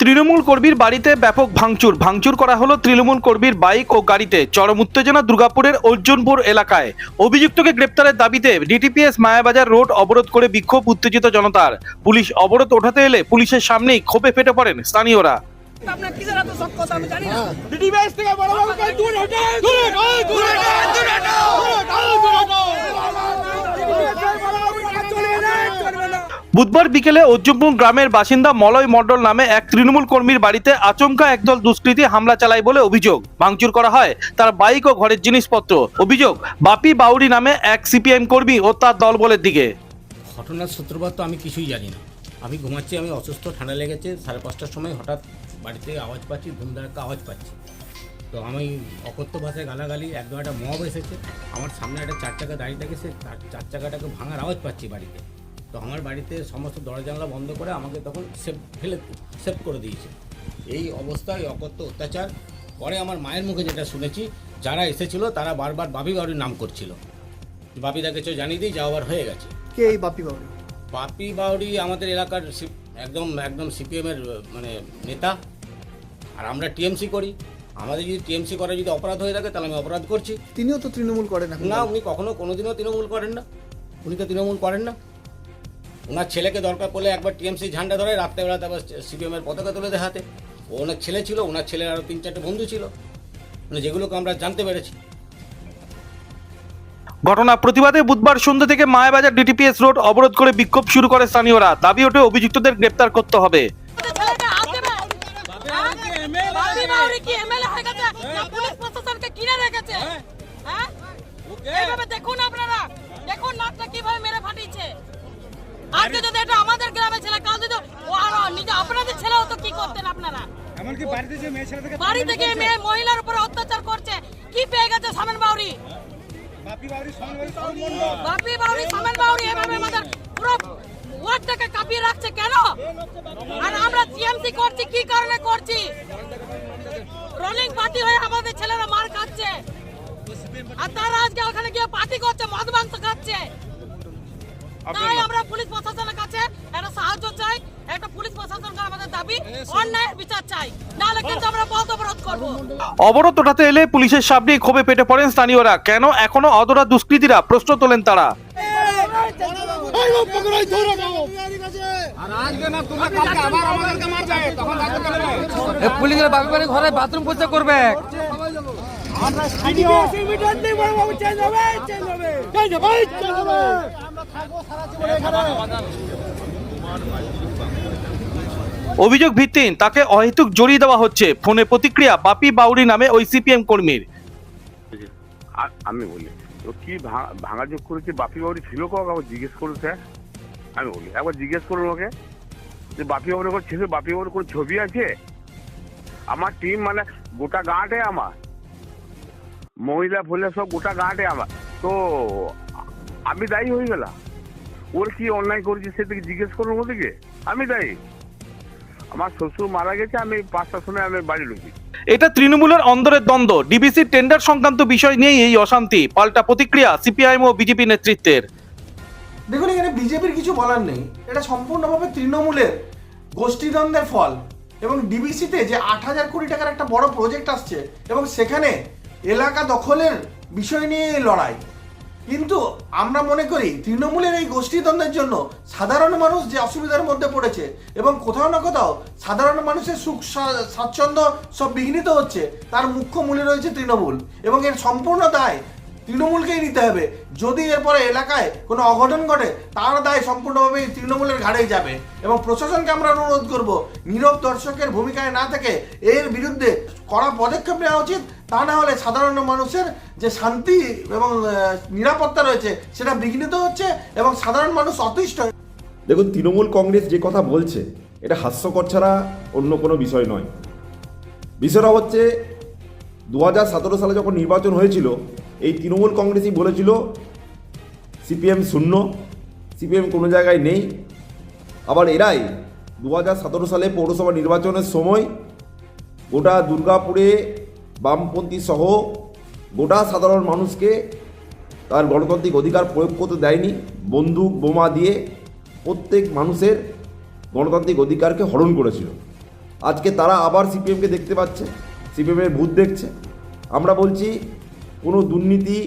তৃণমূল কর্মীর বাড়িতে ব্যাপক ভাঙচুর করা হলো তৃণমূল কর্মীর বাইক ও গাড়িতে। চরম উত্তেজনা দুর্গাপুরের অর্জুনপুর এলাকায়। অভিযুক্তকে গ্রেপ্তারের দাবিতে ডিটিপিএস মায়াবাজার রোড অবরোধ করে বিক্ষোভ উত্তেজিত জনতার। পুলিশ অবরোধ ওঠাতে এলে পুলিশের সামনেই ক্ষোভে ফেটে পড়েন স্থানীয়রা। আপনার কিসের এত শখ কথা আমি জানি না। ডিটিপিএস থেকে বড় বড় করে দূর হটে, বুধবার বিকেলে অর্জুনপুর গ্রামের বাসিন্দা মলয় মণ্ডল নামে এক তৃণমূল কর্মীর বাড়িতে আচমকা একদল দুষ্কৃতী হামলা চালায় বলে অভিযোগ। ভাঙচুর করা হয় তার বাইক ও ঘরের জিনিসপত্র। অভিযোগ বাপি বাউরি নামে এক সিপিএম কর্মী ও তার দলবলের দিকে। ঘটনার সূত্রপাত তো আমি কিছুই জানি না। আমি ঘুমাচ্ছি, আমি অসুস্থ, ঠান্ডা লেগেছে। 5:30টার সময় হঠাৎ বাড়িতে আওয়াজ পাচ্ছি, ধুমধারাক্কা আওয়াজ পাচ্ছি। তো আমি অকথ্য ভাষায় গালাগালি, একদম একটা মব এসেছে। আমার সামনে একটা 4 চাকা দাঁড়িয়ে থাকে, সে 4 চাকাটাকে ভাঙার আওয়াজ পাচ্ছি বাড়িতে। তো আমার বাড়িতে সমস্ত দরজা জানলা বন্ধ করে আমাকে তখন সেভ করে দিয়েছে। এই অবস্থায় অকথ্য অত্যাচার পরে আমার মায়ের মুখে যেটা শুনেছি, যারা এসেছিল তারা বারবার বাপি বাউরির নাম করছিল। বাপিদাকে কেউ জানিয়ে দিই, যাওয়ার হয়ে গেছে। কে এই বাপি বাউরি? বাপি বাউরি আমাদের এলাকার একদম সিপিএমের মানে নেতা। আর আমরা টিএমসি করি। আমাদের যদি টিএমসি করা যদি অপরাধ হয়ে থাকে তাহলে আমি অপরাধ করছি। তিনিও তো তৃণমূল করেন না। না, উনি কোনোদিনও তৃণমূল করেন না। উনি তো তৃণমূল করেন না। ওনার ছেলেকে দরকার পড়লে একবার টিএমসি ঝান্ডা ধরে, রাত্রেবেলাতে আবার সিপিএমের পতাকা তুলে দেখাতে। ওনার ছেলে ছিল, ওনার ছেলের আরও 3-4টে বন্ধু ছিল, মানে যেগুলোকে আমরা জানতে পেরেছি। ঘটনা প্রতিবাদে বুধবার সন্ধ্যা থেকে মায়াবাজার ডিটিপিএস রোড অবরোধ করে বিক্ষোভ শুরু করে স্থানীয়রা। দাবি ওঠে অভিযুক্তদের গ্রেপ্তার করতে হবে। আজকে যদি এটা আমাদের গ্রামের ছেলে, কাল যদি নিজে আপনাদের ছেলে হতো কি করতেন আপনারা? এমনকি বাড়িতে যে মেয়ে ছেলে থেকে বাড়ি থেকে মেয়ে মহিলার উপর অত্যাচার করছে, কি পেয়ে গেছে সামেন বাউরি? বাপি বাউরি সামেন বাউরি এভাবে আমাদের পুরো ওয়ার্ডটাকে কাঁপিয়ে রাখছে কেন? আর আমরা টিএমসি করছি কি কারণে করছি? রোলিং পার্টি হয়ে আমাদের ছেলেরা মার খাচ্ছে, আর তারা আজকে ওখানে গিয়ে পার্টি করছে, মদ মাংস খাচ্ছে। তাই আমরা পুলিশ প্রশাসনের কাছে একটা সাহায্য চাই, একটা পুলিশ প্রশাসনকে আমাদের দাবি অন্যায়ের বিচার চাই, নাহলে কিন্তু আমরা পথ অবরোধ করব। অবরোধ ওঠাতে এলে পুলিশের সামনেই ক্ষোভে ফেটে পড়েন স্থানীয়রা। কেন এখনো অধরা দুষ্কৃতীরা, প্রশ্ন তোলেন তারা। পুলিশের বাপি বাড়ি ঘরে বাথরুম পরিষ্কার করবে। অভিযোগ ভিত্তিহীন, তাকে অহেতুক জড়িয়ে দেওয়া হচ্ছে। ফোনে প্রতিক্রিয়া বাপি বাউরি নামে ওই সিপিএম কর্মীর। আমি বলি তো কি ভাঙাযোগ করেছে? বাপি বাউরি ছিল কাউকে জিজ্ঞেস করুন স্যার। আমি বলি একবার জিজ্ঞেস করুন ওকে যে বাপি বাউরি করে ছিল, বাপি বাউরি করে ছবি আছে? আমার টিম মানে গোটা গাঁটে, আমার মহিলা ফলে সব গোটা গাঁটে আমার। তো আমি দায়ী হয়ে গেলাম? ওর কি অন্যায় করেছে সেদিকে জিজ্ঞেস করুন ওদিকে। আমি দায়ী? আমার শ্বশুর মারা গেছে, আমি 5টার সময় আমি বাড়ি ঢুকি। এটা তৃণমূলের অন্দরের দ্বন্দ্ব। ডিবিসি টেন্ডার সংক্রান্ত বিষয় নিয়েই এই অশান্তি। পাল্টা প্রতিক্রিয়া সিপিআইএম ও বিজেপি নেতৃত্বের। দেখুন, এখানে বিজেপির কিছু বলার নেই। এটা সম্পূর্ণভাবে তৃণমূলের গোষ্ঠীদ্বন্দ্বের ফল। এবং ডিবিসিতে যে 8,000 কোটি টাকার একটা বড় প্রজেক্ট আসছে এবং সেখানে এলাকা দখলের বিষয় নিয়ে লড়াই। কিন্তু আমরা মনে করি তৃণমূলের এই গোষ্ঠীদ্বন্দ্বের জন্য সাধারণ মানুষ যে অসুবিধার মধ্যে পড়েছে এবং কোথাও না কোথাও সাধারণ মানুষের সুখ স্বাচ্ছন্দ্য সব বিঘ্নিত হচ্ছে, তার মুখ্য মূলে রয়েছে তৃণমূল। এবং এর সম্পূর্ণ দায় তৃণমূলকেই নিতে হবে। যদি এরপরে এলাকায় কোনো অঘটন ঘটে, তার দায় সম্পূর্ণভাবে তৃণমূলের ঘাড়েই যাবে। এবং প্রশাসনকে আমরা অনুরোধ করব, নীরব দর্শকের ভূমিকায় না থেকে এর বিরুদ্ধে কড়া পদক্ষেপ নেওয়া উচিত। তা না হলে সাধারণ মানুষের যে শান্তি এবং নিরাপত্তা রয়েছে সেটা বিঘ্নিত হচ্ছে এবং সাধারণ মানুষ অতিষ্ঠ। দেখুন, তৃণমূল কংগ্রেস যে কথা বলছে এটা হাস্যকর ছাড়া অন্য কোনো বিষয় নয়। বিষয়টা হচ্ছে 2017 সালে যখন নির্বাচন হয়েছিল, এই তৃণমূল কংগ্রেসই বলেছিল সিপিএম শূন্য, সিপিএম কোনো জায়গায় নেই। আবার এরাই 2017 সালে পৌরসভা নির্বাচনের সময় গোটা দুর্গাপুরে বামপন্থী সহ গোটা সাধারণ মানুষকে তার গণতান্ত্রিক অধিকার প্রয়োগ করতে দেয়নি। বন্দুক বোমা দিয়ে প্রত্যেক মানুষের গণতান্ত্রিক অধিকারকে হরণ করেছিল। আজকে তারা আবার সিপিএমকে দেখতে পাচ্ছে, সিপিএমের ভূত দেখছে। আমরা বলছি কোনো দুর্নীতি,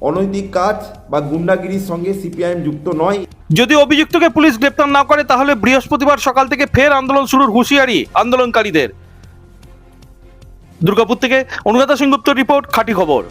অনৈতিক কাজ বা গুন্ডাগিরির সঙ্গে সিপিআইএম যুক্ত নয়। যদি অভিযুক্তকে পুলিশ গ্রেপ্তার না করে তাহলে বৃহস্পতিবার সকাল থেকে ফের আন্দোলন শুরুর হুঁশিয়ারি আন্দোলনকারীদের। দুর্গাপুর থেকে অনুরাধা সেনগুপ্তর রিপোর্ট, খাঁটি খবর।